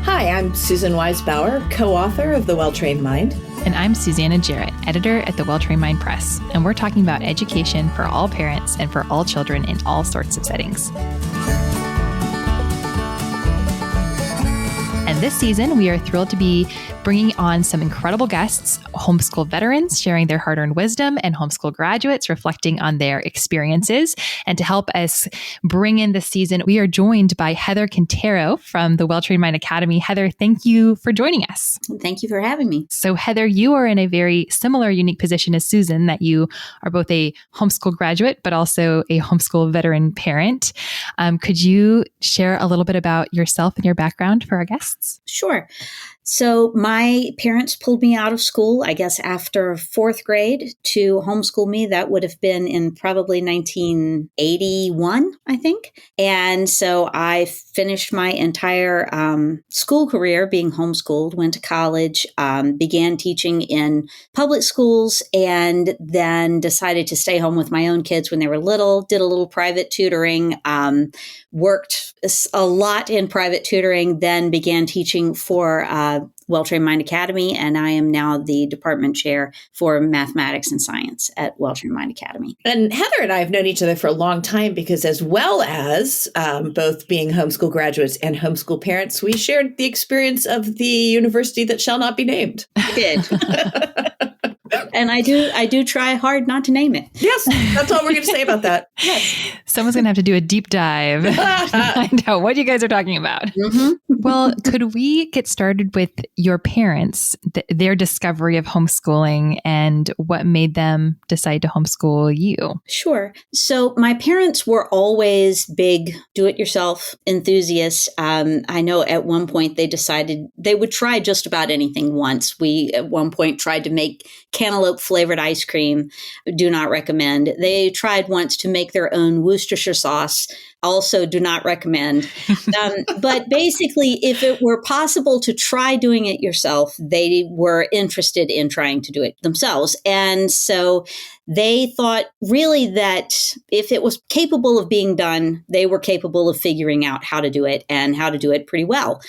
Hi, I'm Susan Bauer, co-author of The Well-Trained Mind. And I'm Susanna Jarrett, editor at the Well-Trained Mind Press. And we're talking about education for all parents and for all children in all sorts of settings. And this season, we are thrilled to be bringing on some incredible guests, homeschool veterans sharing their hard-earned wisdom, and homeschool graduates reflecting on their experiences. And to help us bring in this season, we are joined by Heather Quintero from the Well-Trained Mind Academy. Heather, thank you for joining us. Thank you for having me. So Heather, you are in a very similar, unique position as Susan, that you are both a homeschool graduate, but also a homeschool veteran parent. Could you share a little bit about yourself and your background for our guests? Sure. So my parents pulled me out of school, I guess, after fourth grade to homeschool me. That would have been in probably 1981, I think. And so I finished my entire school career being homeschooled, went to college, began teaching in public schools, and then decided to stay home with my own kids when they were little, did a little private tutoring, worked a lot in private tutoring, then began teaching for Well-Trained Mind Academy, and I am now the department chair for mathematics and science at Well-Trained Mind Academy. And Heather and I have known each other for a long time because, as well as both being homeschool graduates and homeschool parents, we shared the experience of the university that shall not be named. We did. And I do try hard not to name it. Yes, that's all we're going to say about that. Yes. Someone's going to have to do a deep dive to find out what you guys are talking about. Mm-hmm. Well, could we get started with your parents, their discovery of homeschooling and what made them decide to homeschool you? Sure. So my parents were always big do-it-yourself enthusiasts. I know at one point they decided they would try just about anything once. We at one point tried to make cantaloupe flavored ice cream. Do not recommend. They tried once to make their own Worcestershire sauce. Also do not recommend. But basically, if it were possible to try doing it yourself, they were interested in trying to do it themselves. And so they thought really that if it was capable of being done, they were capable of figuring out how to do it and how to do it pretty well.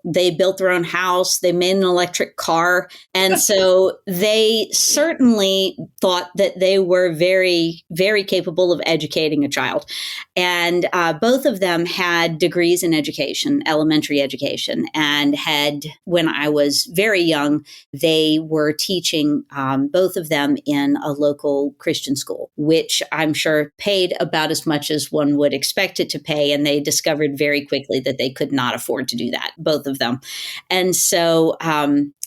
They built their own house. They made an electric car. And so they certainly thought that they were very, very capable of educating a child. And both of them had degrees in education, elementary education, and had, when I was very young, they were teaching, both of them in a local Christian school, which I'm sure paid about as much as one would expect it to pay. And they discovered very quickly that they could not afford to do that, both of them. And so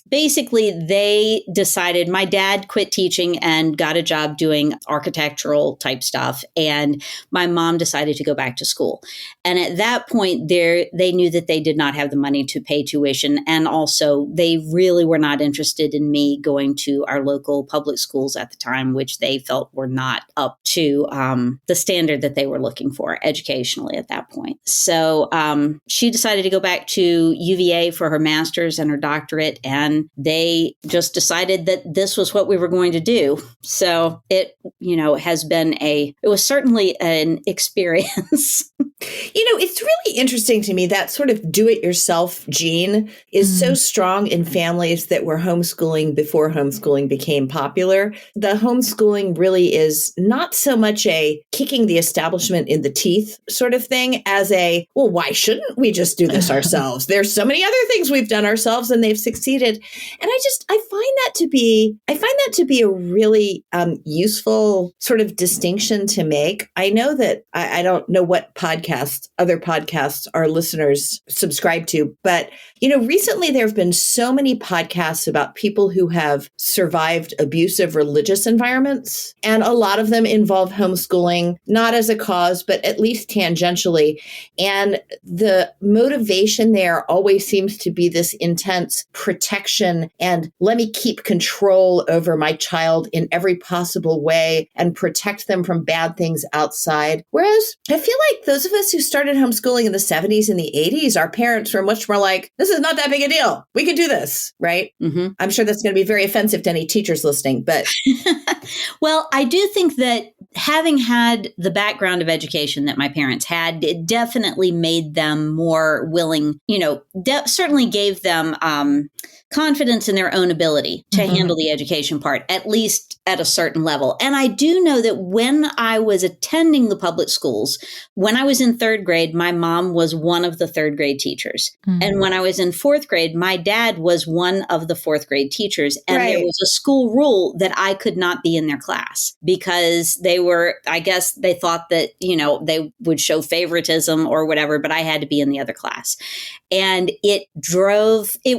basically, they decided, my dad quit teaching and got a job doing architectural type stuff. And my mom decided to go back to school. And at that point, they knew that they did not have the money to pay tuition. And also, they really were not interested in me going to our local public schools at the time, which they felt were not up to the standard that they were looking for educationally at that point. So she decided to go back to UVA for her master's and her doctorate. And they just decided that this was what we were going to do. So it, it was certainly an experience. It's really interesting to me that sort of do-it-yourself gene is so strong in families that were homeschooling before homeschooling became popular. The homeschooling really is not so much a kicking the establishment in the teeth sort of thing as a, well, why shouldn't we just do this ourselves? There's so many other things we've done ourselves and they've succeeded. And I find that to be a really useful sort of distinction to make. I know that I don't know what other podcasts our listeners subscribe to, but recently there have been so many podcasts about people who have survived abusive religious environments, and a lot of them involve homeschooling, not as a cause, but at least tangentially. And the motivation there always seems to be this intense protection and let me keep control over my child in every possible way and protect them from bad things outside. Whereas I feel like those of us who started homeschooling in the 70s and the 80s, our parents were much more like, this is not that big a deal. We can do this, right? Mm-hmm. I'm sure that's going to be very offensive to any teachers listening, but. Well, I do think that having had the background of education that my parents had, it definitely made them more willing, certainly gave them confidence in their own ability to handle the education part, at least at a certain level. And I do know that when I was attending the public schools, when I was in third grade, my mom was one of the third grade teachers. And when I was in fourth grade, my dad was one of the fourth grade teachers. And there was a school rule that I could not be in their class because I guess they thought that, they would show favoritism or whatever, but I had to be in the other class. And it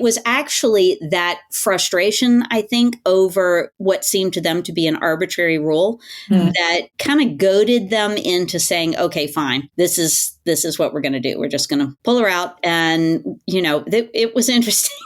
was actually that frustration, I think, over what seemed to them to be an arbitrary rule that kind of goaded them into saying, okay, fine, this is what we're going to do. We're just going to pull her out. And, it was interesting.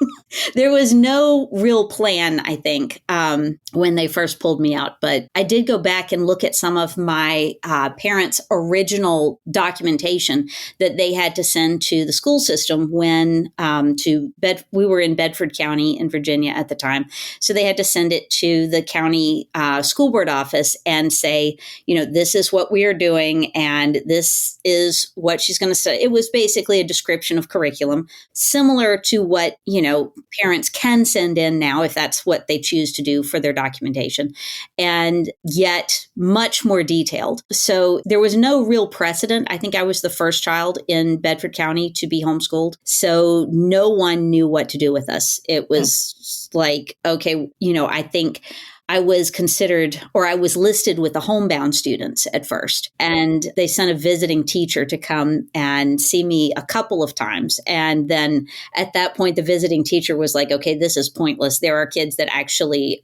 There was no real plan, I think, when they first pulled me out. But I did go back and look at some of my parents' original documentation that they had to send to the school system when we were in Bedford County in Virginia at the time. So they had to send it to the county school board office and say, this is what we are doing and this is what she's going to say. It was basically a description of curriculum, similar to what, parents can send in now if that's what they choose to do for their documentation, and yet much more detailed. So there was no real precedent. I think I was the first child in Bedford County to be homeschooled. So no one knew what to do with us. It was like, okay, I think I was listed with the homebound students at first. And they sent a visiting teacher to come and see me a couple of times. And then at that point, the visiting teacher was like, okay, this is pointless. There are kids that actually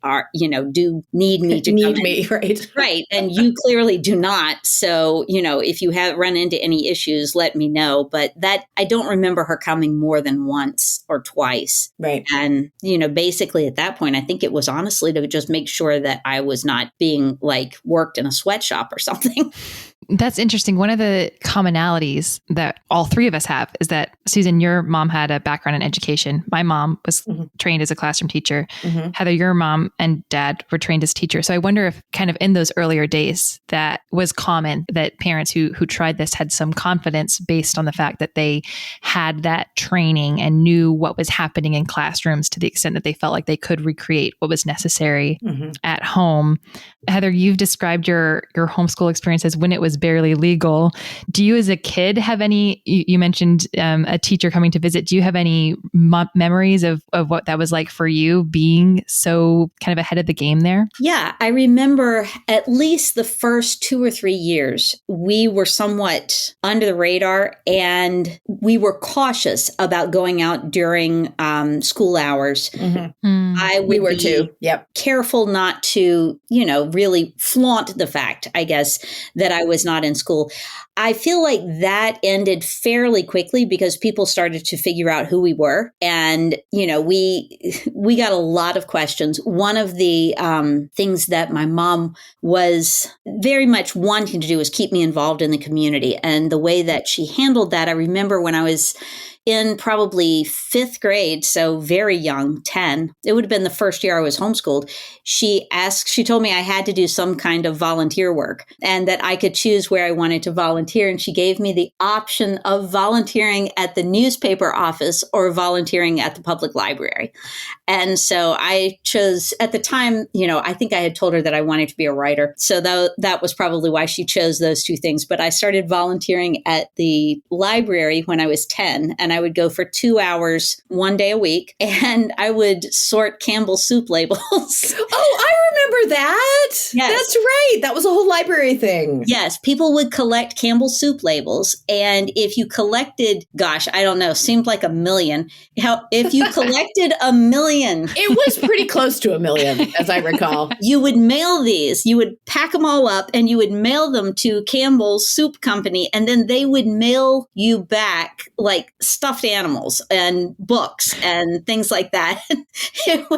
do need me to need me, right? Right. And you clearly do not. So, if you have run into any issues, let me know. But that I don't remember her coming more than once or twice. Right. And, basically at that point, I think it was honestly to just make sure that I was not being worked in a sweatshop or something. That's interesting. One of the commonalities that all three of us have is that, Susan, your mom had a background in education. My mom was trained as a classroom teacher. Heather, your mom and dad were trained as teachers. So I wonder if kind of in those earlier days that was common, that parents who tried this had some confidence based on the fact that they had that training and knew what was happening in classrooms to the extent that they felt like they could recreate what was necessary at home. Heather, you've described your homeschool experience as when it was barely legal. Do you as a kid have any, you mentioned a teacher coming to visit. Do you have any memories of what that was like for you being so kind of ahead of the game there? Yeah, I remember at least the first 2 or 3 years, we were somewhat under the radar and we were cautious about going out during school hours. We were too. Yep. Careful not to, really flaunt the fact, I guess, that I was not in school. I feel like that ended fairly quickly because people started to figure out who we were. And, we got a lot of questions. One of the things that my mom was very much wanting to do was keep me involved in the community. And the way that she handled that, I remember when I was in probably 5th grade, so very young, 10. It would have been the first year I was homeschooled. She told me I had to do some kind of volunteer work and that I could choose where I wanted to volunteer. And she gave me the option of volunteering at the newspaper office or volunteering at the public library. And so I chose, at the time, I think I had told her that I wanted to be a writer. So that was probably why she chose those two things. But I started volunteering at the library when I was 10, and I would go for 2 hours, 1 day a week, and I would sort Campbell's soup labels. Oh, I remember that. Yes. That's right. That was a whole library thing. Yes. People would collect Campbell's soup labels. And if you collected, I don't know, seemed like 1 million. If you collected 1 million. It was pretty close to 1 million, as I recall. You would mail these. You would pack them all up and you would mail them to Campbell's Soup Company. And then they would mail you back stuffed animals and books and things like that. It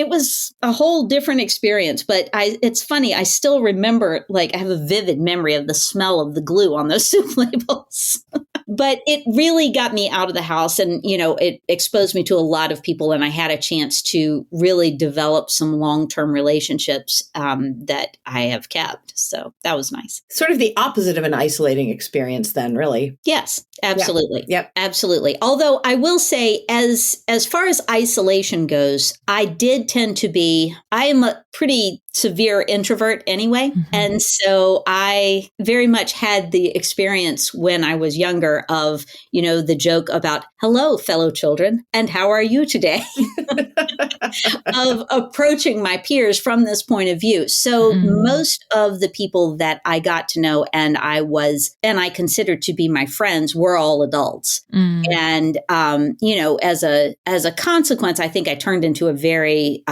was a whole different experience. But it's funny. I still remember, I have a vivid memory of the smell of the glue on those soup labels. But it really got me out of the house, and, it exposed me to a lot of people, and I had a chance to really develop some long-term relationships that I have kept. So that was nice. Sort of the opposite of an isolating experience then, really. Yes, absolutely. Yep. Absolutely. Although I will say, as far as isolation goes, I am a pretty severe introvert anyway. Mm-hmm. And so I very much had the experience when I was younger of, the joke about, hello, fellow children, and how are you today? Of approaching my peers from this point of view. So most of the people that I got to know and I considered to be my friends were all adults. And, as a consequence, I think I turned into a very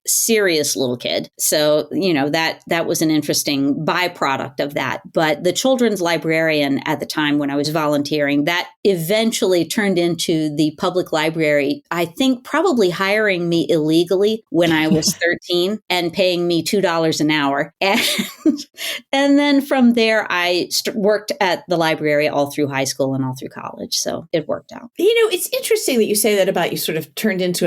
serious little kid. So, that was an interesting byproduct of that. But the children's librarian at the time when I was volunteering, that eventually turned into the public library, I think probably hiring me illegally when I was 13 and paying me $2 an hour. And then from there, I worked at the library all through high school and all through college. So it worked out. It's interesting that you say that about you sort of turned into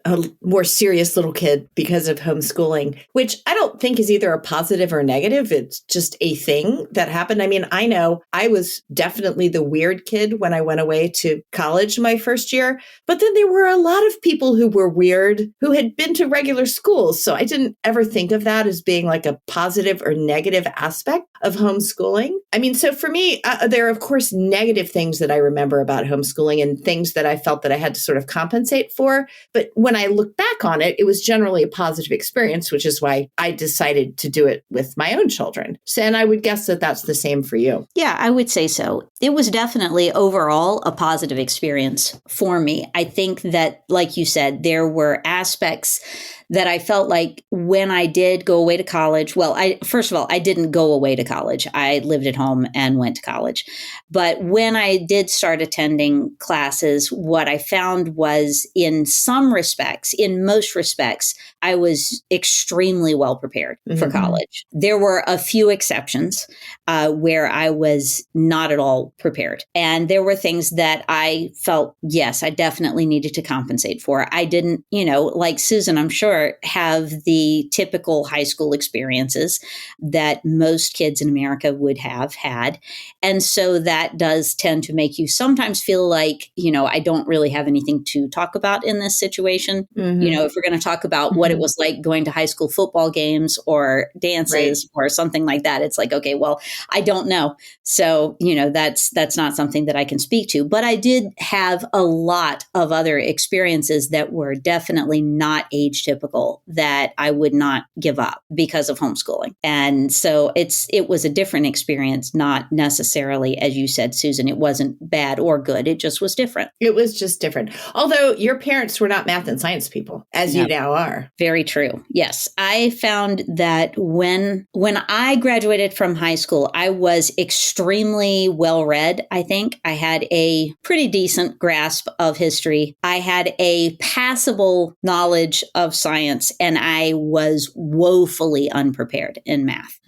a more serious little kid because of homeschooling, which I don't think is either a positive or negative. It's just a thing that happened. I mean, I know I was definitely the weird kid when I went away to college my first year, but then there were a lot of people who were weird who had been to regular schools. So I didn't ever think of that as being like a positive or negative aspect of homeschooling. I mean, so for me, there are, of course, negative things that I remember about homeschooling and things that I felt that I had to sort of compensate for. But when I look back on it, it was generally a positive experience, which is why I decided to do it with my own children. So, and I would guess that that's the same for you. Yeah, I would say so. It was definitely overall a positive experience for me. I think that, like you said, there were aspects that I felt like when I did go away to college, first of all, I didn't go away to college. I lived at home and went to college. But when I did start attending classes, what I found was in most respects, I was extremely well prepared for college. There were a few exceptions where I was not at all prepared. And there were things that I felt, yes, I definitely needed to compensate for. I didn't, like Susan, I'm sure, have the typical high school experiences that most kids in America would have had. And so that does tend to make you sometimes feel like, I don't really have anything to talk about in this situation. If we're going to talk about what it was like going to high school football games or dances or something like that, it's like, okay, well, I don't know. So, that's not something that I can speak to. But I did have a lot of other experiences that were definitely not age typical that I would not give up because of homeschooling. And so it was a different experience, not necessarily, as you said, Susan, it wasn't bad or good. It just was different. It was just different. Although your parents were not math and science people, as you now are. Very true. Yes. I found that when I graduated from high school, I was extremely well read, I think. I had a pretty decent grasp of history. I had a passable knowledge of science, and I was woefully unprepared in math.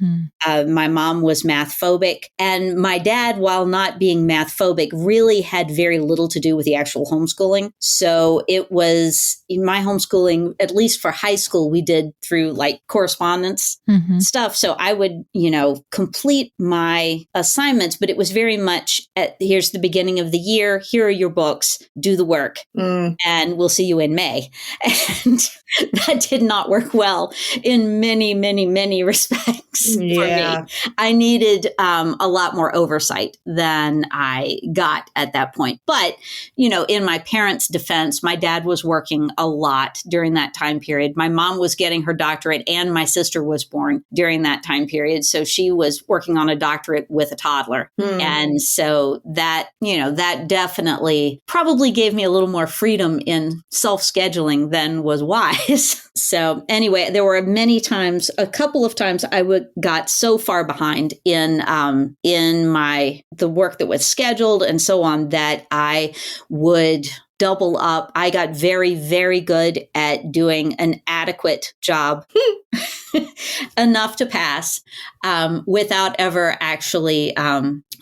My mom was math phobic, and my dad, while not being math phobic, really had very little to do with the actual homeschooling. So it was in my homeschooling, at least for high school, we did through like correspondence stuff. So I would, complete my assignments, but it was very much here's the beginning of the year. Here are your books, do the work, and we'll see you in May. And that did not work well in many, many, many respects for me. I needed a lot more oversight than I got at that point. But, in my parents' defense, my dad was working a lot during that time period. My mom was getting her doctorate and my sister was born during that time period. So she was working on a doctorate with a toddler. And so that, that definitely probably gave me a little more freedom in self-scheduling than was wise. So anyway, there were a couple of times I got so far behind in the work that was scheduled and so on that I would double up. I got very, very good at doing an adequate job, enough to pass, without ever actually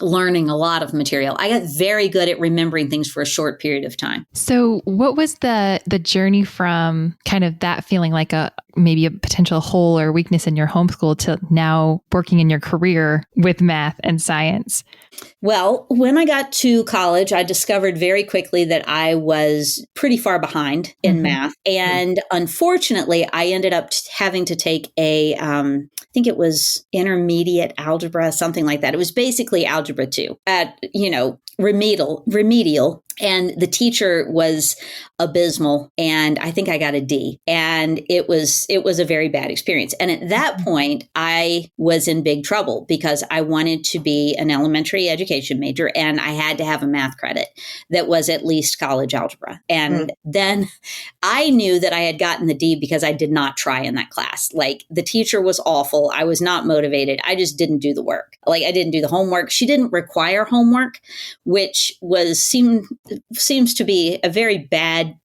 learning a lot of material. I got very good at remembering things for a short period of time. So what was the journey from kind of that feeling like maybe a potential hole or weakness in your homeschool to now working in your career with math and science? Well, when I got to college, I discovered very quickly that I was pretty far behind in math. And unfortunately, I ended up having to take I think it was intermediate algebra, something like that. It was basically algebra 2 at, remedial. And the teacher was abysmal. And I think I got a D. And it was a very bad experience. And at that point, I was in big trouble because I wanted to be an elementary education major and I had to have a math credit that was at least college algebra. And then I knew that I had gotten the D because I did not try in that class. Like, the teacher was awful. I was not motivated. I just didn't do the work. Like, I didn't do the homework. She didn't require homework, which seems to be a very bad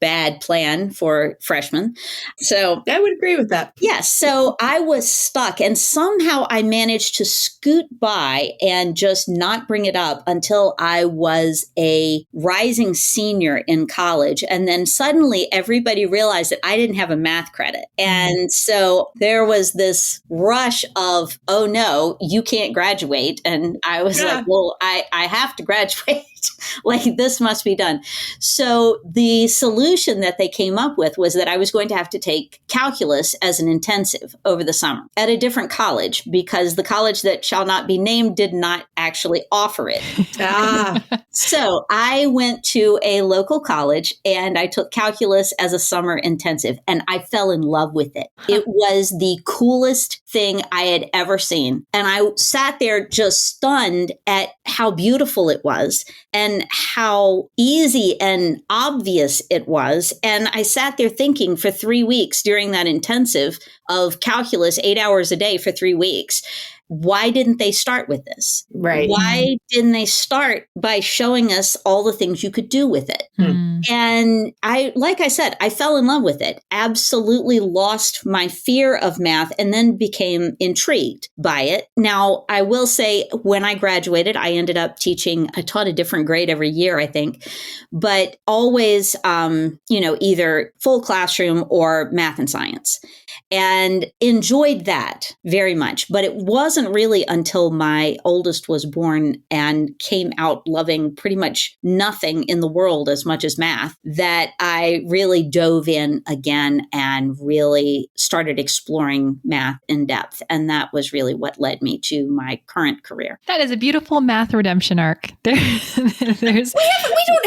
plan for freshmen. So I would agree with that. Yes. So I was stuck, and somehow I managed to scoot by and just not bring it up until I was a rising senior in college. And then suddenly everybody realized that I didn't have a math credit. And so there was this rush of, oh no, you can't graduate. And I was like, well, I have to graduate. Like, this must be done. So the solution that they came up with was that I was going to have to take calculus as an intensive over the summer at a different college, because the college that shall not be named did not actually offer it. So I went to a local college and I took calculus as a summer intensive, and I fell in love with it. It was the coolest thing I had ever seen. And I sat there just stunned at how beautiful it was and how easy and obvious it was. And I sat there thinking for 3 weeks during that intensive of calculus, 8 hours a day for 3 weeks. Why didn't they start with this? Right. Why didn't they start by showing us all the things you could do with it? And like I said, I fell in love with it, absolutely lost my fear of math, and then became intrigued by it. Now, I will say, when I graduated, I ended up teaching. I taught a different grade every year, I think, but always, either full classroom or math and science, and enjoyed that very much. But it wasn't really until my oldest was born and came out loving pretty much nothing in the world as much as math that I really dove in again and really started exploring math in depth. And that was really what led me to my current career. That is a beautiful math redemption arc. We don't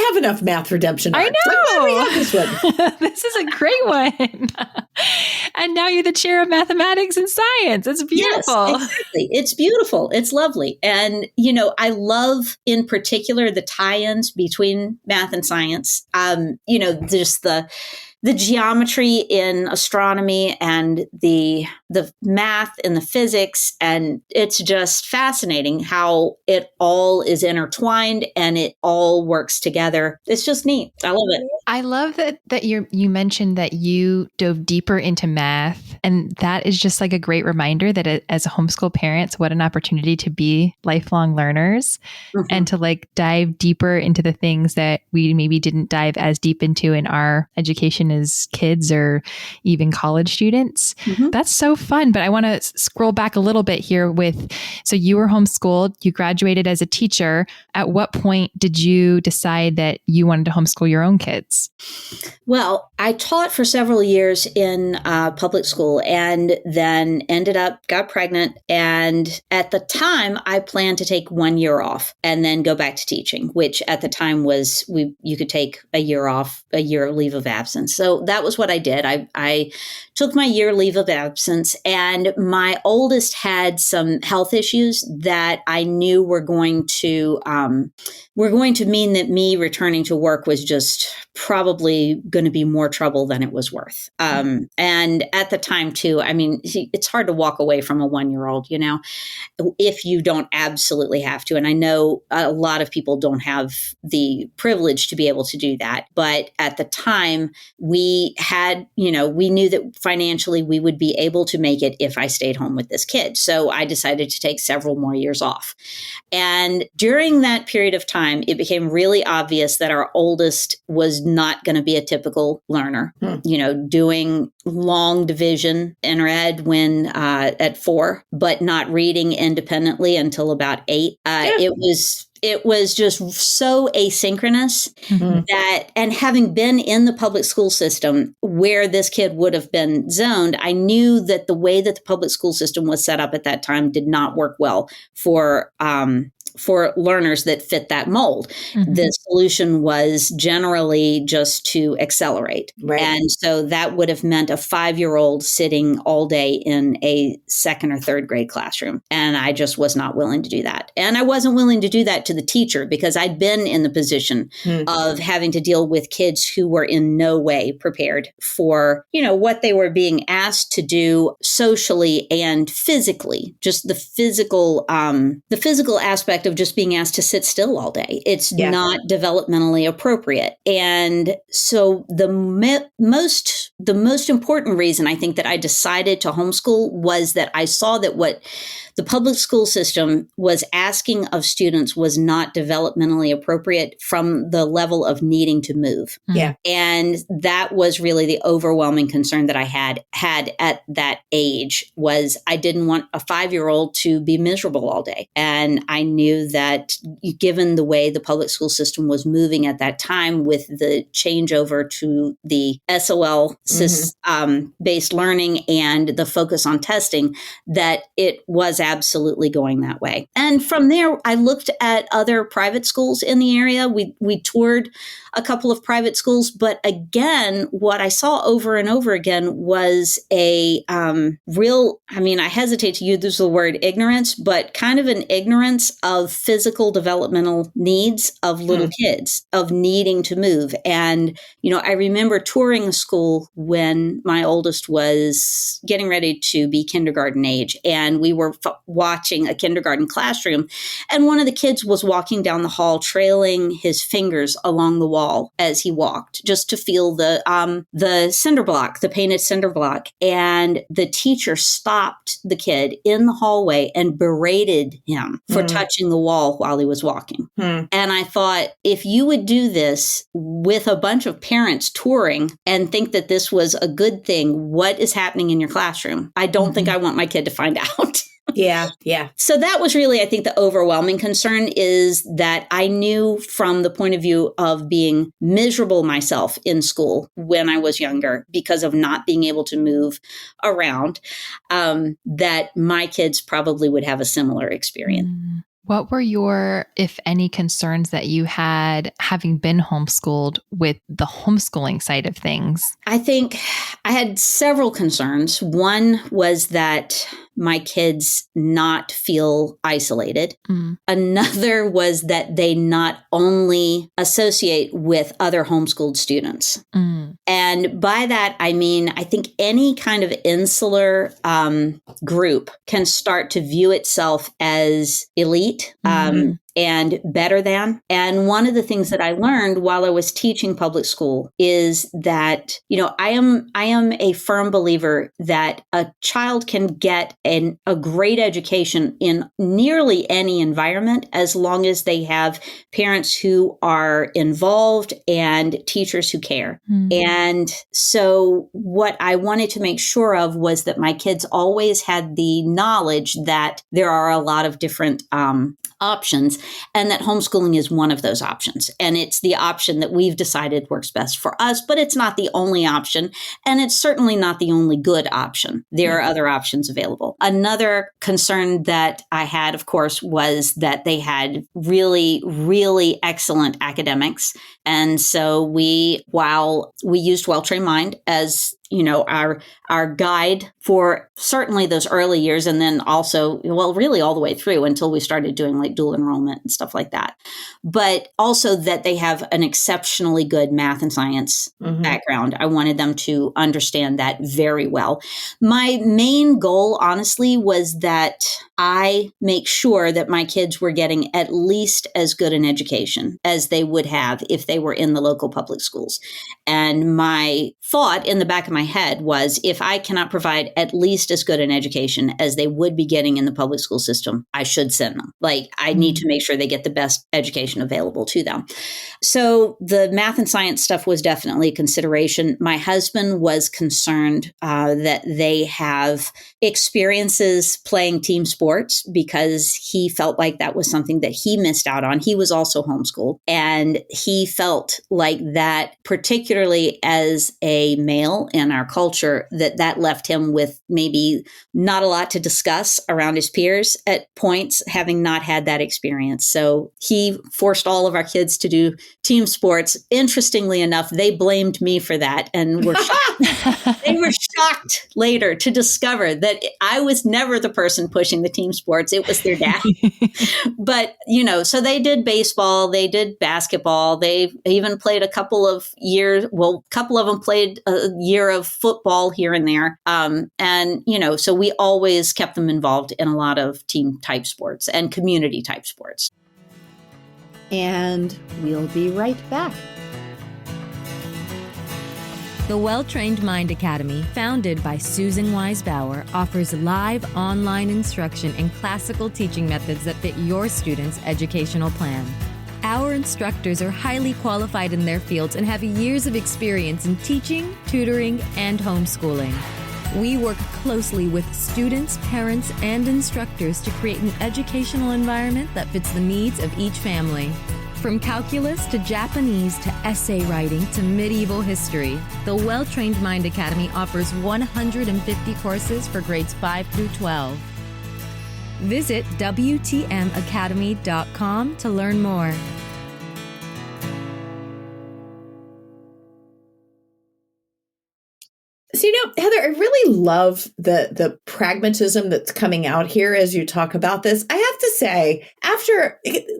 have enough math redemption arcs. I know. I'm glad we have this one. This is a great one. And now you're the chair of mathematics and science. It's beautiful. Yes, exactly. It's beautiful. It's lovely. And, I love in particular the tie-ins between math and science. Just the geometry in astronomy and the math and the physics. And it's just fascinating how it all is intertwined and it all works together. It's just neat. I love it. I love that you mentioned that you dove deeper into math. And that is just like a great reminder that as a homeschool parents, what an opportunity to be lifelong learners and to like dive deeper into the things that we maybe didn't dive as deep into in our education as kids or even college students. That's so fun. But I want to scroll back a little bit here so you were homeschooled, you graduated as a teacher. At what point did you decide that you wanted to homeschool your own kids? Well, I taught for several years in public school and then got pregnant. And at the time, I planned to take 1 year off and then go back to teaching, which at the time was you could take a year off, a year leave of absence. So that was what I did. I took my year leave of absence, and my oldest had some health issues that I knew were going to mean that me returning to work was just probably going to be more trouble than it was worth. And at the time too, I mean, it's hard to walk away from a 1-year-old, if you don't absolutely have to. And I know a lot of people don't have the privilege to be able to do that. But at the time we had, we knew that financially we would be able to make it if I stayed home with this kid. So I decided to take several more years off. And during that period of time, it became really obvious that our oldest was not going to be a typical learner, doing long division in her head when at 4, but not reading independently until about 8. It was just so asynchronous that, and having been in the public school system where this kid would have been zoned, I knew that the way that the public school system was set up at that time did not work well for learners that fit that mold. The solution was generally just to accelerate. Right. And so that would have meant a 5-year-old sitting all day in a 2nd or 3rd grade classroom. And I just was not willing to do that. And I wasn't willing to do that to the teacher because I'd been in the position of having to deal with kids who were in no way prepared for, what they were being asked to do socially and physically, just the physical aspect of just being asked to sit still all day. It's not developmentally appropriate. And so the most important reason I think that I decided to homeschool was that I saw that what the public school system was asking of students was not developmentally appropriate from the level of needing to move. Yeah. And that was really the overwhelming concern that I had at that age was I didn't want a 5-year-old to be miserable all day. And I knew that given the way the public school system was moving at that time with the changeover to the SOL based learning and the focus on testing, that it was absolutely going that way. And from there, I looked at other private schools in the area. We toured a couple of private schools, but again, what I saw over and over again was a I hesitate to use the word ignorance, but kind of an ignorance of physical developmental needs of little kids, of needing to move. And, I remember touring a school when my oldest was getting ready to be kindergarten age, and we were watching a kindergarten classroom, and one of the kids was walking down the hall, trailing his fingers along the wall as he walked, just to feel the cinder block, the painted cinder block. And the teacher stopped the kid in the hallway and berated him for touching the wall while he was walking. And I thought, if you would do this with a bunch of parents touring and think that this was a good thing, what is happening in your classroom? I don't think I want my kid to find out. Yeah. So that was really, I think, the overwhelming concern is that I knew from the point of view of being miserable myself in school when I was younger because of not being able to move around, that my kids probably would have a similar experience. What were your, if any, concerns that you had having been homeschooled with the homeschooling side of things? I think I had several concerns. One was that my kids not feel isolated. Another was that they not only associate with other homeschooled students. And by that, I mean, I think any kind of insular group can start to view itself as elite. And better than. And one of the things that I learned while I was teaching public school is that, I am a firm believer that a child can get a great education in nearly any environment as long as they have parents who are involved and teachers who care. And so what I wanted to make sure of was that my kids always had the knowledge that there are a lot of different options, and that homeschooling is one of those options. And it's the option that we've decided works best for us, but it's not the only option. And it's certainly not the only good option. There are other options available. Another concern that I had, of course, was that they had really, really excellent academics. And so while we used Well-Trained Mind as our guide for certainly those early years. And then also, well, really all the way through until we started doing like dual enrollment and stuff like that. But also that they have an exceptionally good math and science background. I wanted them to understand that very well. My main goal, honestly, was that I make sure that my kids were getting at least as good an education as they would have if they were in the local public schools. And my thought in the back of my head was, if I cannot provide at least as good an education as they would be getting in the public school system, I should send them. Like, I need to make sure they get the best education available to them. So the math and science stuff was definitely a consideration. My husband was concerned that they have experiences playing team sports, because he felt like that was something that he missed out on. He was also homeschooled, and he felt like that, particularly as a male in our culture, that left him with maybe not a lot to discuss around his peers at points, having not had that experience. So he forced all of our kids to do team sports. Interestingly enough, they blamed me for that, and were shocked. They were shocked later to discover that I was never the person pushing the team sports. It was their dad. But, so they did baseball, they did basketball, they even played a couple of years. Well, a couple of them played a year of football here and there. So we always kept them involved in a lot of team type sports and community type sports. And we'll be right back. The Well-Trained Mind Academy, founded by Susan Wise Bauer, offers live online instruction in classical teaching methods that fit your students' educational plan. Our instructors are highly qualified in their fields and have years of experience in teaching, tutoring, and homeschooling. We work closely with students, parents, and instructors to create an educational environment that fits the needs of each family. From calculus to Japanese to essay writing to medieval history, the Well-Trained Mind Academy offers 150 courses for grades 5 through 12. Visit WTMacademy.com to learn more. So, Heather, I really love the pragmatism that's coming out here as you talk about this. I have to say,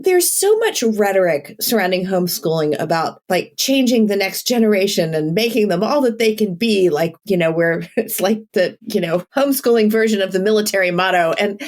there's so much rhetoric surrounding homeschooling about like changing the next generation and making them all that they can be, like, where it's like the, homeschooling version of the military motto. And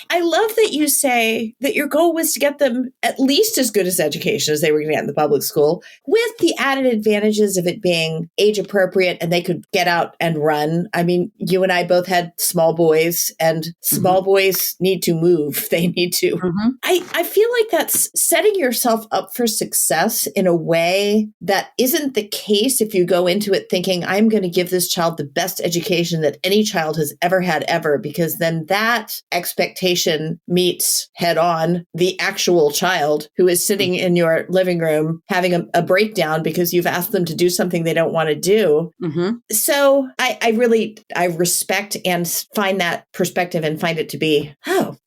I love that you say that your goal was to get them at least as good as education as they were going to get in the public school, with the added advantages of it being age appropriate and they could get out and run. I mean, you and I both had small boys, and small boys need to move. They need to. I feel like that's setting yourself up for success in a way that isn't the case if you go into it thinking, I'm going to give this child the best education that any child has ever had ever, because then that expectation meets head on the actual child who is sitting in your living room having a breakdown because you've asked them to do something they don't want to do. So I respect and find that perspective and find it to be,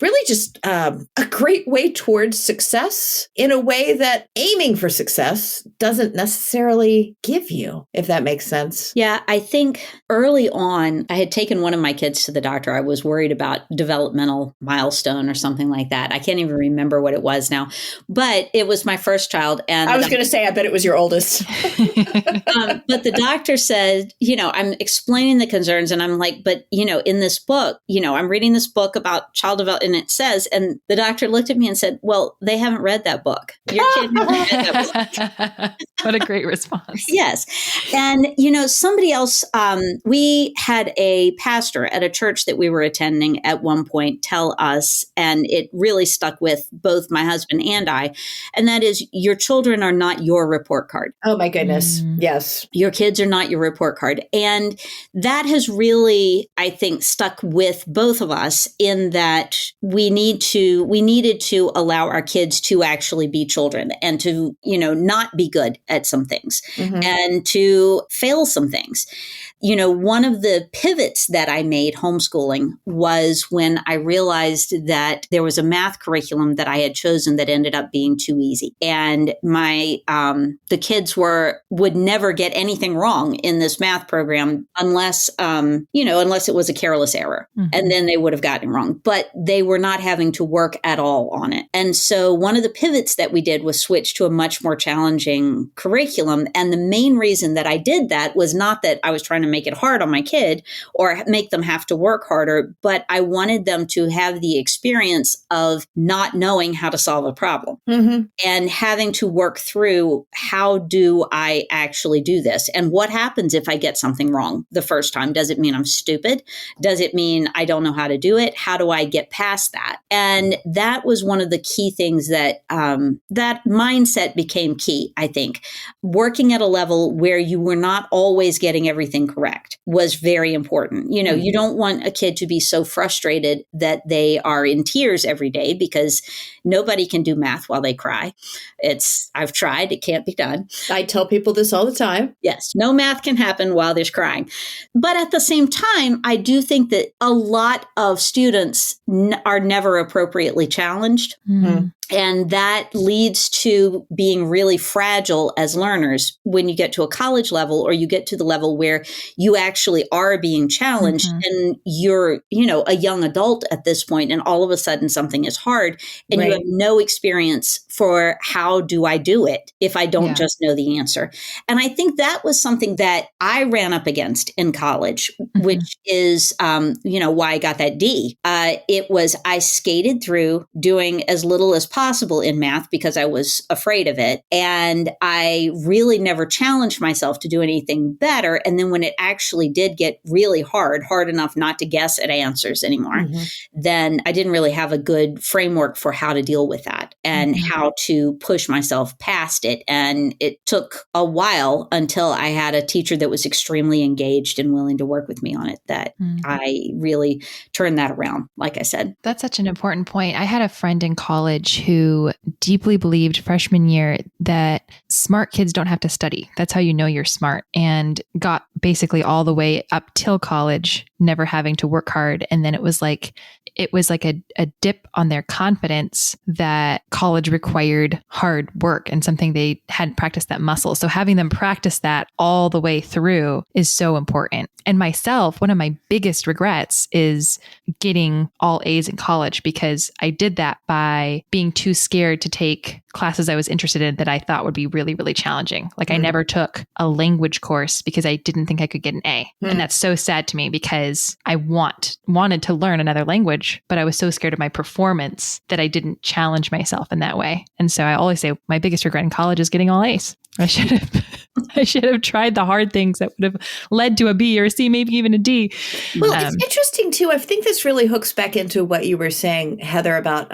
really just a great way towards success in a way that aiming for success doesn't necessarily give you, if that makes sense. Yeah, I think early on, I had taken one of my kids to the doctor. I was worried about developmental milestone or something like that. I can't even remember what it was now, but it was my first child. And I was going to say, I bet it was your oldest. But the doctor said, I'm explaining the concerns, and I'm like, but, in this book, I'm reading this book about child development, and it says, and the doctor looked at me and said, well, they haven't read that book. Your kid hasn't read that book. What a great response. Yes. And, somebody else, we had a pastor at a church that we were attending at one point tell us, and it really stuck with both my husband and I, and that is, your children are not your report card. Oh my goodness. Yes. Your kids are not your report card. And that has really, I think, stuck with both of us in that we needed to allow our kids to actually be children and to, not be good at some things and to fail some things. One of the pivots that I made homeschooling was when I realized that there was a math curriculum that I had chosen that ended up being too easy. And the kids would never get anything wrong in this math program unless, unless it was a careless error. And then they would have gotten it wrong. But they were not having to work at all on it. And so one of the pivots that we did was switch to a much more challenging curriculum. And the main reason that I did that was not that I was trying to make it hard on my kid or make them have to work harder, but I wanted them to have the experience of not knowing how to solve a problem and having to work through, how do I actually do this? And what happens if I get something wrong the first time? Does it mean I'm stupid? Does it mean I don't know how to do it? How do I get past that? And that was one of the key things that that mindset became key, I think. Working at a level where you were not always getting everything correct was very important. You don't want a kid to be so frustrated that they are in tears every day, because nobody can do math while they cry. I've tried, it can't be done. I tell people this all the time. Yes, no math can happen while there's crying. But at the same time, I do think that a lot of students are never appropriately challenged. And that leads to being really fragile as learners when you get to a college level, or you get to the level where you actually are being challenged and you're, a young adult at this point, and all of a sudden something is hard and you have no experience for how do I do it if I don't just know the answer. And I think that was something that I ran up against in college, which is, why I got that D. It was, I skated through doing as little as possible in math because I was afraid of it. And I really never challenged myself to do anything better. And then when it actually did get really hard enough not to guess at answers anymore, then I didn't really have a good framework for how to deal with that and how to push myself past it. And it took a while until I had a teacher that was extremely engaged and willing to work with me on it, that I really turned that around, like I said. That's such an important point. I had a friend in college who deeply believed freshman year that smart kids don't have to study. That's how you know you're smart, and got basically all the way up till college, never having to work hard. And then it was like a dip on their confidence that college required hard work and something they hadn't practiced that muscle. So having them practice that all the way through is so important. And myself, one of my biggest regrets is getting all A's in college, because I did that by being too scared to take classes I was interested in that I thought would be really, really challenging. Like I never took a language course because I didn't think I could get an A. And that's so sad to me, because I wanted to learn another language, but I was so scared of my performance that I didn't challenge myself in that way. And so I always say my biggest regret in college is getting all A's. I should have tried the hard things that would have led to a B or a C, maybe even a D. Well, it's interesting too. I think this really hooks back into what you were saying, Heather, about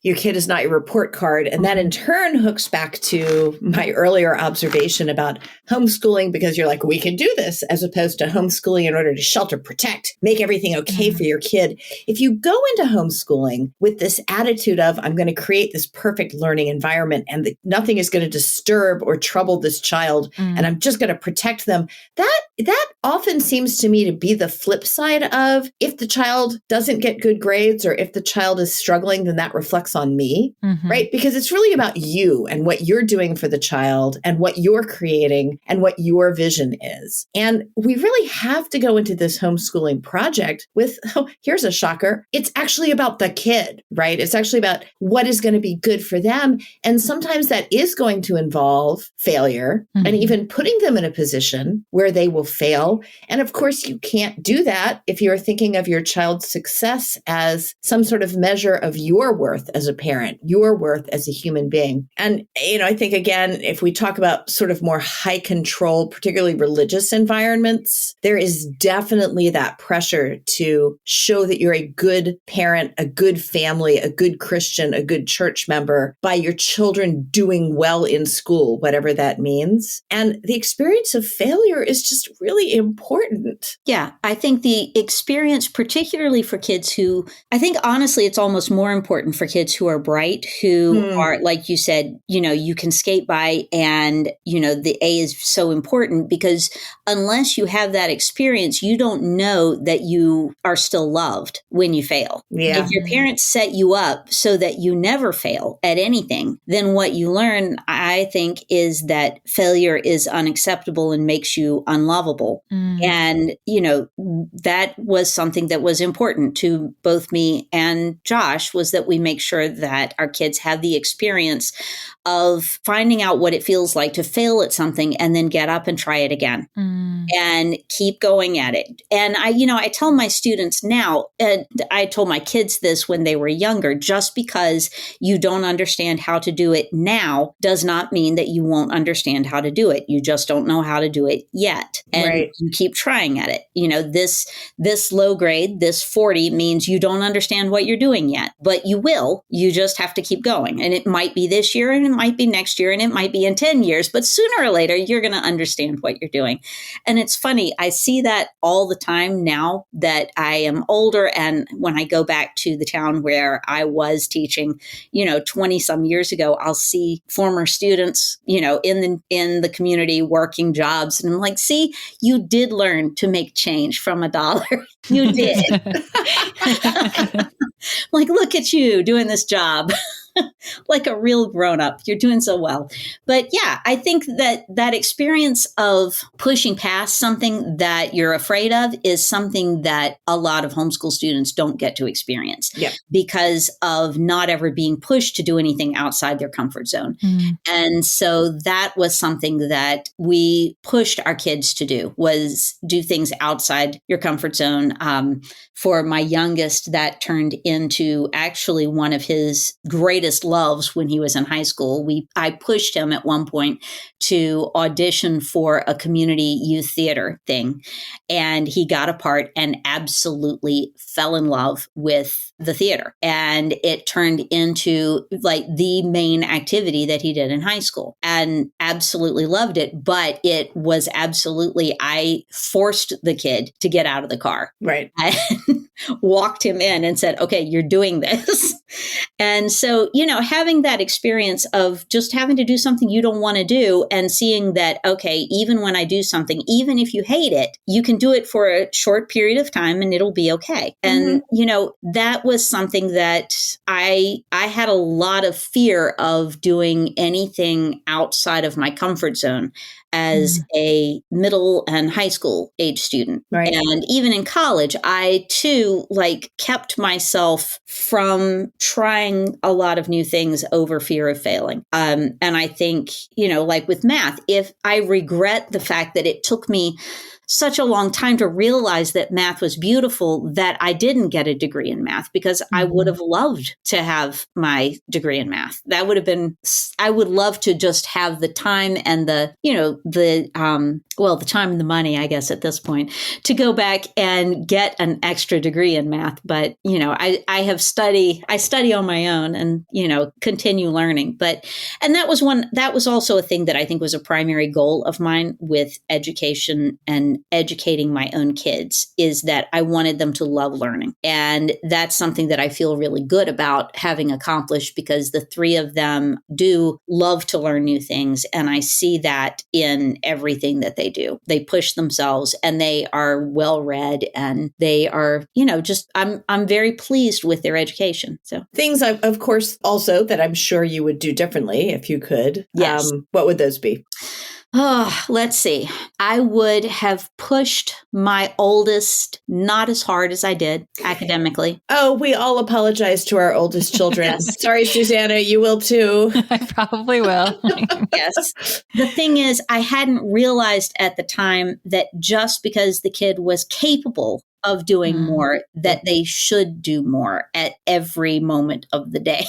your kid is not your report card. And that in turn hooks back to my earlier observation about homeschooling, because you're like, we can do this, as opposed to homeschooling in order to shelter, protect, make everything okay for your kid. If you go into homeschooling with this attitude of, I'm going to create this perfect learning environment and nothing is going to disturb or trouble this child, and I'm just going to protect them, that often seems to me to be the flip side of, if the child doesn't get good grades or if the child is struggling, then that reflects on me, right? Because it's really about you and what you're doing for the child and what you're creating and what your vision is. And we really have to go into this homeschooling project with, here's a shocker, it's actually about the kid, right? It's actually about what is going to be good for them. And sometimes that is going to involve failure and even putting them in a position where they will fail. And of course, you can't do that if you're thinking of your child's success as some sort of measure of your worth as a parent, your worth as a human being. And, I think, again, if we talk about sort of more high control, particularly religious environments, there is definitely that pressure to show that you're a good parent, a good family, a good Christian, a good church member by your children doing well in school, whatever that means. And the experience of failure is just really important. Yeah, I think the experience, particularly for kids who, I think honestly, it's almost more important for kids who are bright, who are, like you said, you can skate by, and, the A is so important, because unless you have that experience, you don't know that you are still loved when you fail. Yeah. If your parents set you up so that you never fail at anything, then what you learn, I think, is that failure is unacceptable and makes you unlovable. lovable. And, that was something that was important to both me and Josh, was that we make sure that our kids have the experience of finding out what it feels like to fail at something and then get up and try it again and keep going at it. And I tell my students now, and I told my kids this when they were younger, just because you don't understand how to do it now does not mean that you won't understand how to do it. You just don't know how to do it yet. And you keep trying at it. This low grade, this 40 means you don't understand what you're doing yet, but you will. You just have to keep going. And it might be this year, and it might be next year, and it might be in 10 years, but sooner or later, you're going to understand what you're doing. And it's funny, I see that all the time now that I am older. And when I go back to the town where I was teaching, 20 some years ago, I'll see former students, in the community working jobs. And I'm like, see, you did learn to make change from $1. You did. Like, look at you doing this job. Like a real grown-up. You're doing so well. But yeah, I think that experience of pushing past something that you're afraid of is something that a lot of homeschool students don't get to experience because of not ever being pushed to do anything outside their comfort zone. And so that was something that we pushed our kids to do, was do things outside your comfort zone. For my youngest, that turned into actually one of his greatest loves when he was in high school. I pushed him at one point to audition for a community youth theater thing. And he got a part and absolutely fell in love with the theater. And it turned into like the main activity that he did in high school, and absolutely loved it. But it was absolutely, I forced the kid to get out of the car. Right. And walked him in and said, okay, you're doing this. And so, having that experience of just having to do something you don't want to do and seeing that, okay, even when I do something, even if you hate it, you can do it for a short period of time and it'll be okay. And, that was something that I had a lot of fear of doing anything outside of my comfort zone as a middle and high school age student. Right. And even in college, I too kept myself from trying a lot of new things over fear of failing. And I think, with math, if I regret the fact that it took me such a long time to realize that math was beautiful, that I didn't get a degree in math, because I would have loved to have my degree in math. That would have been, I would love to just have the time and the time and the money, I guess, at this point, to go back and get an extra degree in math. But, I study on my own and, continue learning. And that was also a thing that I think was a primary goal of mine with education and educating my own kids, is that I wanted them to love learning. And that's something that I feel really good about having accomplished, because the three of them do love to learn new things. And I see that in everything that they do. They push themselves and they are well read, and they are, I'm very pleased with their education. So things, of course, also that I'm sure you would do differently if you could. Yes. What would those be? Oh, let's see. I would have pushed my oldest not as hard as I did academically. Oh, we all apologize to our oldest children. Sorry, Susanna, you will too. I probably will. Yes. The thing is, I hadn't realized at the time that just because the kid was capable of doing more, that they should do more at every moment of the day.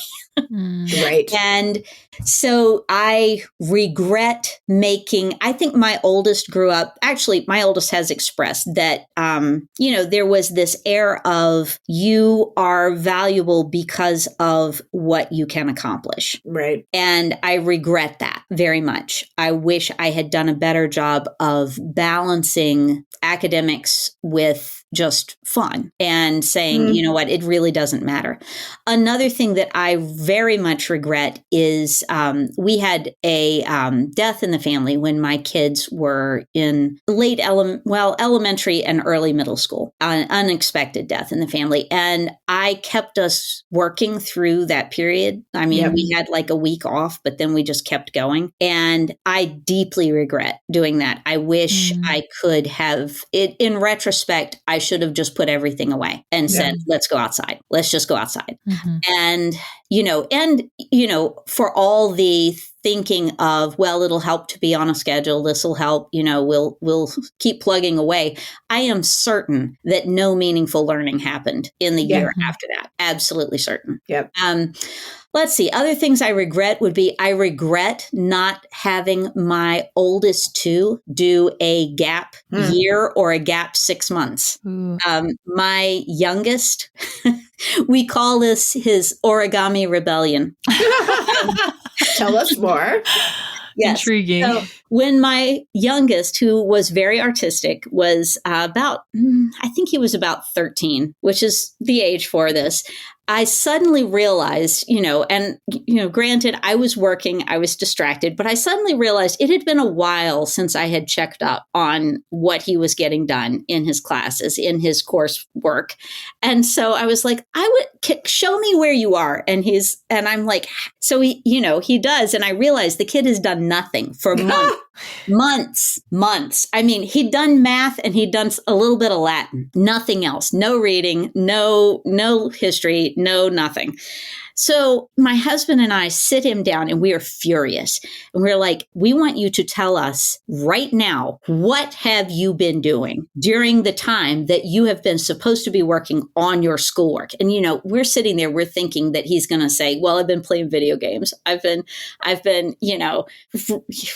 Right. And so I regret I think my oldest grew up, actually, my oldest has expressed that, there was this air of, you are valuable because of what you can accomplish. Right. And I regret that very much. I wish I had done a better job of balancing academics with just just fun and saying, you know what, it really doesn't matter. Another thing that I very much regret is we had a death in the family when my kids were in elementary and early middle school, an unexpected death in the family. And I kept us working through that period. I mean, we had like a week off, but then we just kept going. And I deeply regret doing that. I wish I could have it. In retrospect, I should have just put everything away and said, let's go outside. Let's just go outside. And, for all the thinking of, well, it'll help to be on a schedule. This will help, we'll keep plugging away. I am certain that no meaningful learning happened in the year after that. Absolutely certain. Yep. Let's see. Other things I regret would be I regret not having my oldest two do a gap year or a gap 6 months. My youngest, we call this his origami rebellion. Tell us more. Yes. Intriguing. So when my youngest, who was very artistic, was I think he was about 13, which is the age for this. I suddenly realized, granted, I was working, I was distracted, but I suddenly realized it had been a while since I had checked up on what he was getting done in his classes, in his coursework. And so I was like, show me where you are. And I'm like, so he does. And I realized the kid has done nothing for months. I mean, he'd done math and he'd done a little bit of Latin, nothing else, no reading, no history, no nothing. So my husband and I sit him down and we are furious. And we're like, we want you to tell us right now, what have you been doing during the time that you have been supposed to be working on your schoolwork? And, we're sitting there, we're thinking that he's going to say, well, I've been playing video games. I've been,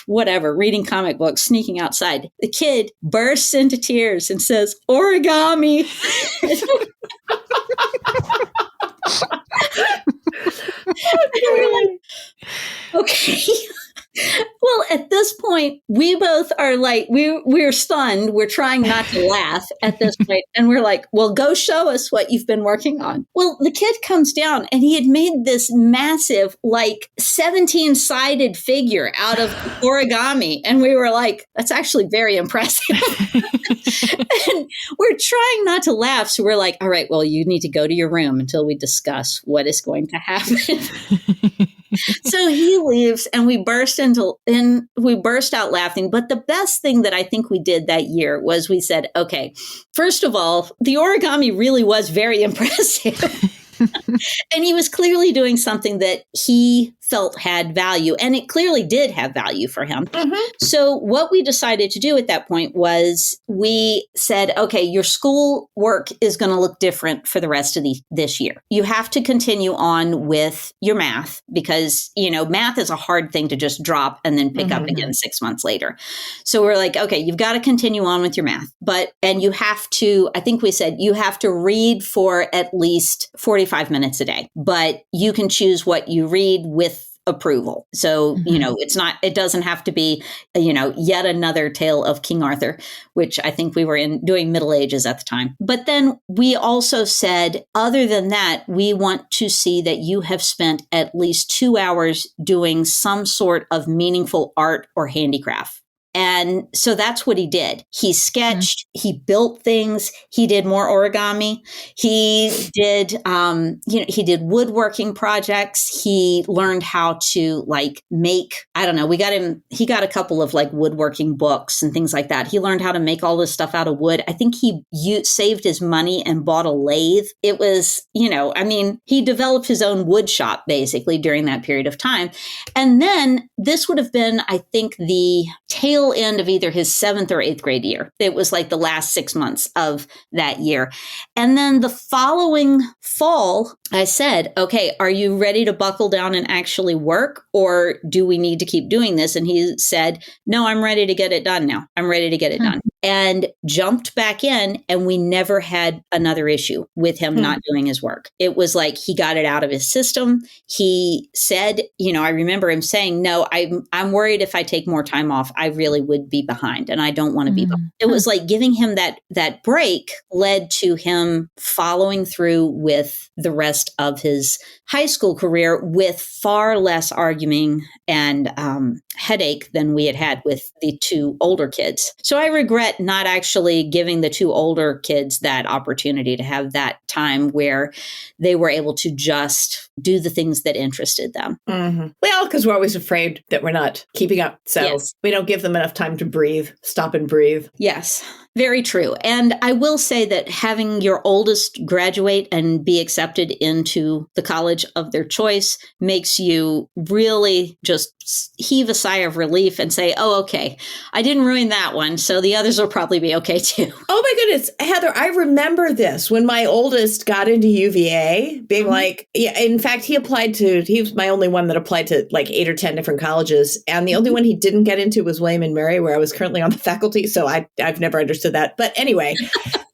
whatever, reading comic books, sneaking outside. The kid bursts into tears and says, origami. We're like, okay. Well, at this point, we both are like, we're stunned. We're trying not to laugh at this point. And we're like, well, go show us what you've been working on. Well, the kid comes down and he had made this massive, 17-sided figure out of origami. And we were like, that's actually very impressive. And we're trying not to laugh. So we're like, all right, well, you need to go to your room until we discuss what is going to happen. So he leaves and we burst out laughing. But the best thing that I think we did that year was we said, okay, first of all, the origami really was very impressive. And he was clearly doing something that he felt had value, and it clearly did have value for him. So what we decided to do at that point was we said, okay, your school work is going to look different for the rest of this year. You have to continue on with your math because, math is a hard thing to just drop and then pick up again 6 months later. So we're like, okay, you've got to continue on with your math, and you have to, I think we said you have to read for at least 45 minutes a day, but you can choose what you read with approval. So, it doesn't have to be, yet another tale of King Arthur, which I think we were doing Middle Ages at the time. But then we also said, other than that, we want to see that you have spent at least 2 hours doing some sort of meaningful art or handicraft. And so that's what he did. He sketched, he built things, he did more origami, he did, he did woodworking projects. He learned how to make, he got a couple of woodworking books and things like that. He learned how to make all this stuff out of wood. I think he saved his money and bought a lathe. It was, he developed his own wood shop basically during that period of time. And then this would have been, I think, the tail end of either his 7th or 8th grade year. It was the last 6 months of that year. And then the following fall, I said, okay, are you ready to buckle down and actually work? Or do we need to keep doing this? And he said, no, I'm ready to get it done now. I'm ready to get it done. and jumped back in. And we never had another issue with him not doing his work. It was like he got it out of his system. He said, I remember him saying, no, I'm worried if I take more time off, I really would be behind and I don't want to be behind. It was like giving him that break led to him following through with the rest of his high school career with far less arguing and headache than we had with the two older kids. So I regret not actually giving the two older kids that opportunity to have that time where they were able to just do the things that interested them. Mm-hmm. Well, because we're always afraid that we're not keeping up. So we don't give them enough time to breathe, stop and breathe. Yes, very true. And I will say that having your oldest graduate and be accepted into the college of their choice makes you really just heave a sigh of relief and say, oh, okay, I didn't ruin that one, so the others will probably be okay too. Oh my goodness, Heather, I remember this when my oldest got into UVA, being like, in fact, he was my only one that applied to like 8 or 10 different colleges. And the only one he didn't get into was William and Mary, where I was currently on the faculty. So I've never understood that. But anyway,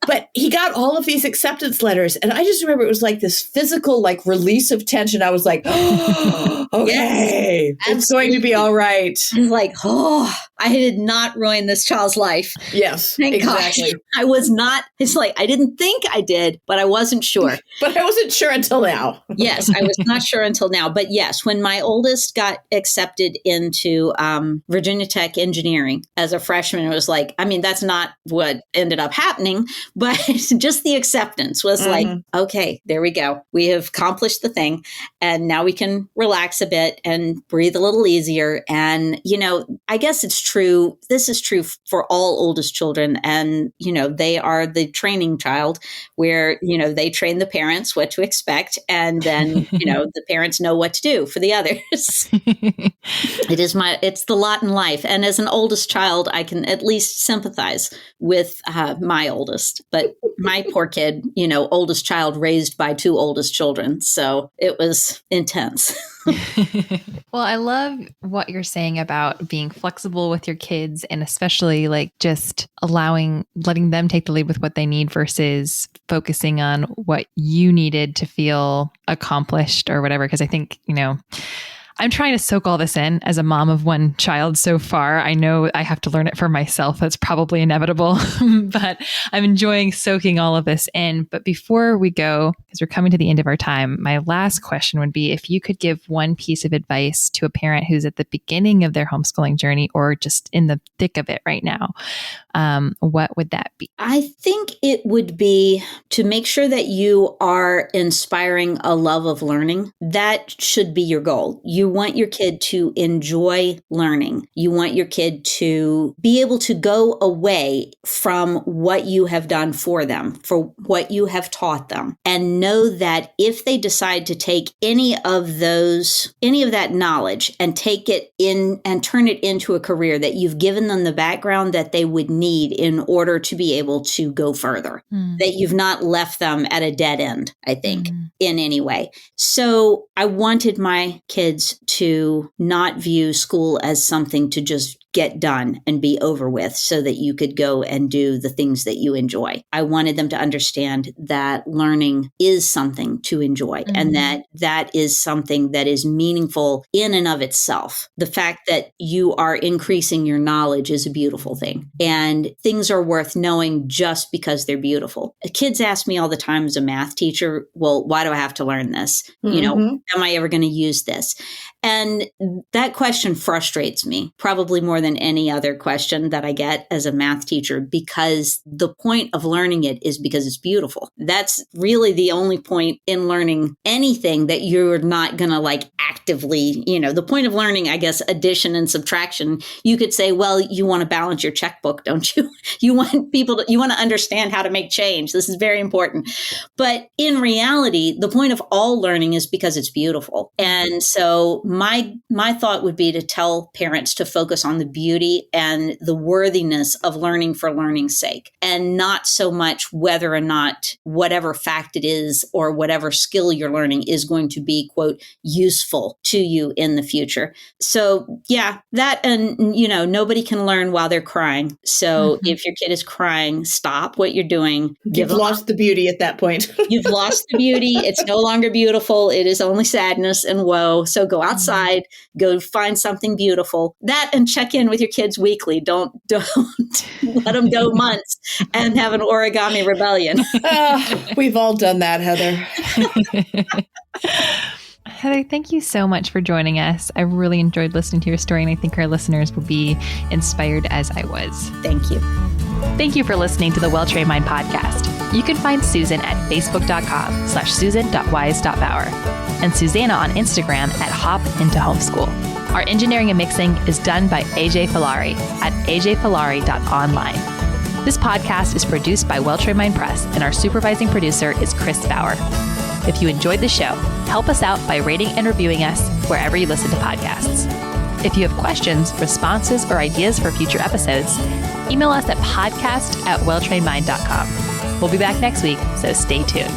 but he got all of these acceptance letters. And I just remember it was like this physical, like release of tension. I was like, oh, okay, it's going to be all right. I was like, oh, I did not ruin this child's life. Yes, thank exactly. God. I was not, it's like, I didn't think I did, but I wasn't sure. But I wasn't sure until now. Yes, I was not sure until now. But yes, when my oldest got accepted into Virginia Tech engineering as a freshman, it was like, I mean, that's not what ended up happening, but just the acceptance was like, okay, there we go. We have accomplished the thing. And now we can relax a bit and breathe a little easier. And, I guess it's true. This is true for all oldest children. And, they are the training child where, they train the parents what to expect. And then, the parents know what to do for the others. It's the lot in life. And as an oldest child, I can at least sympathize with my oldest. But my poor kid, oldest child raised by two oldest children. So it was intense. Well, I love what you're saying about being flexible with your kids and especially like just letting them take the lead with what they need versus focusing on what you needed to feel accomplished or whatever. Because I think, I'm trying to soak all this in as a mom of one child so far. I know I have to learn it for myself. That's probably inevitable, but I'm enjoying soaking all of this in. But before we go, because we're coming to the end of our time, my last question would be if you could give one piece of advice to a parent who's at the beginning of their homeschooling journey or just in the thick of it right now, what would that be? I think it would be to make sure that you are inspiring a love of learning. That should be your goal. You want your kid to enjoy learning. You want your kid to be able to go away from what you have done for them, for what you have taught them, and know that if they decide to take any of that knowledge and take it in and turn it into a career, that you've given them the background that they would need in order to be able to go further, that you've not left them at a dead end, I think, in any way. So I wanted my kids to not view school as something to just get done and be over with so that you could go and do the things that you enjoy. I wanted them to understand that learning is something to enjoy and that is something that is meaningful in and of itself. The fact that you are increasing your knowledge is a beautiful thing, and things are worth knowing just because they're beautiful. Kids ask me all the time as a math teacher, well, why do I have to learn this? Am I ever going to use this? And that question frustrates me probably more than any other question that I get as a math teacher, because the point of learning it is because it's beautiful. That's really the only point in learning anything that you're not going to like actively, the point of learning, I guess, addition and subtraction. You could say, well, you want to balance your checkbook, don't you? You want to understand how to make change. This is very important. But in reality, the point of all learning is because it's beautiful. And so my thought would be to tell parents to focus on the beauty and the worthiness of learning for learning's sake, and not so much whether or not whatever fact it is or whatever skill you're learning is going to be, quote, useful useful to you in the future. So yeah, that, and nobody can learn while they're crying. So if your kid is crying, stop what you're doing. You've lost the beauty at that point. You've lost the beauty. It's no longer beautiful. It is only sadness and woe. So go outside, go find something beautiful. That, and check in with your kids weekly. Don't let them go months and have an origami rebellion. We've all done that, Heather. Heather, thank you so much for joining us. I really enjoyed listening to your story, and I think our listeners will be inspired as I was. Thank you. Thank you for listening to the Well-Trained Mind podcast. You can find Susan at facebook.com/susan.wise.bauer and Susanna on Instagram at hopintohomeschool. Our engineering and mixing is done by AJ Falari at ajfalari.online. This podcast is produced by Well-Trained Mind Press, and our supervising producer is Chris Bauer. If you enjoyed the show, help us out by rating and reviewing us wherever you listen to podcasts. If you have questions, responses, or ideas for future episodes, email us at podcast@welltrainedmind.com. We'll be back next week, so stay tuned.